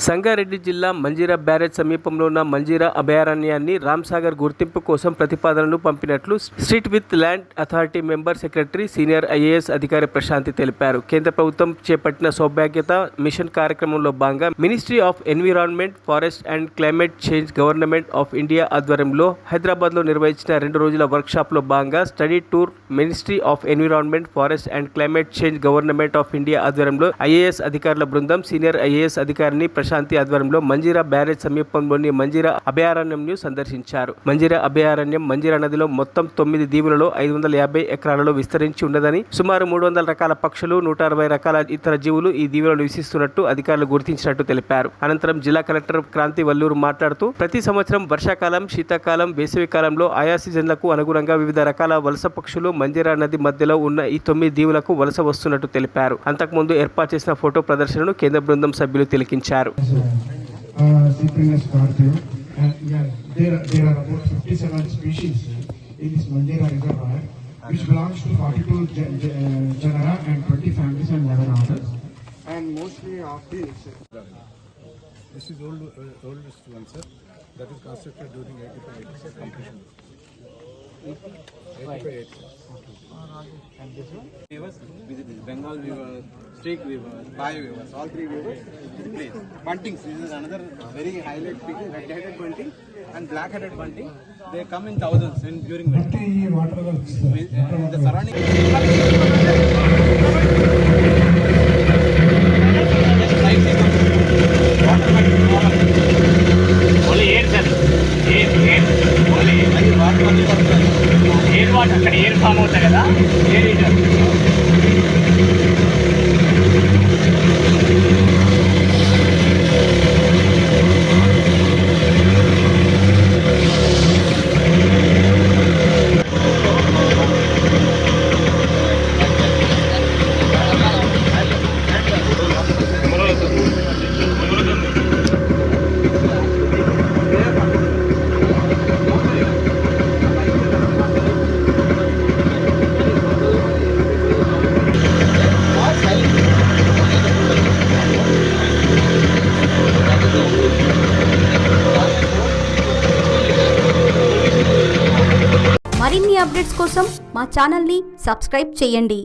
సంగారెడ్డి జిల్లా మంజీరా బ్యారేజ్ సమీపంలో ఉన్న మంజీరా అభయారణ్యాన్ని రామ్సాగర్ గుర్తింపు కోసం ప్రతిపాదనలు పంపినట్లు state wetland authority member secretary senior IAS అధికారి ప్రశాంతి తెలిపారు. కేంద్ర ప్రభుత్వం చేపట్టిన సౌభాగ్యత మిషన్ కార్యక్రమంలో భాగంగా ministry of environment, forest and climate change government of India ఆధ్వర్యంలో హైదరాబాద్లో నిర్వహించిన 2 రోజుల వర్క్షాప్లో భాగంగా study tour ministry of environment, forest and climate change government of India ఆధ్వర్యంలో ఐఏఎస్ అధికారుల బృందం సీనియర్ ఐఏఎస్ అధికారిని ప్రశాంతి ఆధ్వర్యంలో మంజీరా బ్యారేజ్ సమీపంలోని మంజీరా అభయారణ్యంను సందర్శించారు. మంజీరా అభయారణ్యం మంజీరా నదిలో మొత్తం 9 దీవులలో 550 ఎకరాలలో విస్తరించి ఉన్నదని, సుమారు 300 రకాల పక్షులు, 160 రకాల ఇతర జీవులు ఈ దీవులలో నివసిస్తున్నట్టు అధికారులు గుర్తించినట్టు తెలిపారు. అనంతరం జిల్లా కలెక్టర్ క్రాంతి వల్లూరు మాట్లాడుతూ ప్రతి సంవత్సరం వర్షాకాలం, శీతాకాలం, వేసవి కాలంలో ఆయా సీజన్లకు అనుగుణంగా వివిధ రకాల వలస పక్షులు మంజీరా నది మధ్యలో ఉన్న ఈ 9 దీవులకు వలస వస్తున్నట్టు తెలిపారు. అంతకుముందు ఏర్పాటు చేసిన ఫోటో ప్రదర్శనను కేంద్ర బృందం సభ్యులు తిలకించారు. There are about 57 species in this Manjira reservoir, which belongs to 42 genera and 20 families and 11 orders. And mostly of these. This is oldest one, sir. That is constructed during 85 completion. 85. And this one? Weavers, visit this Bengal weaver, streak weaver, pie weavers, all 3 weavers in place. Buntings, this is another very highlight feature, red-headed bunting and black-headed bunting. They come in thousands during winter. In the surrounding. only air, sir. Air. Only air water. అక్కడ air form అవుతాయి కదా, air heater. మరిన్ని updates కోసం మా ఛానల్ని subscribe చేయండి.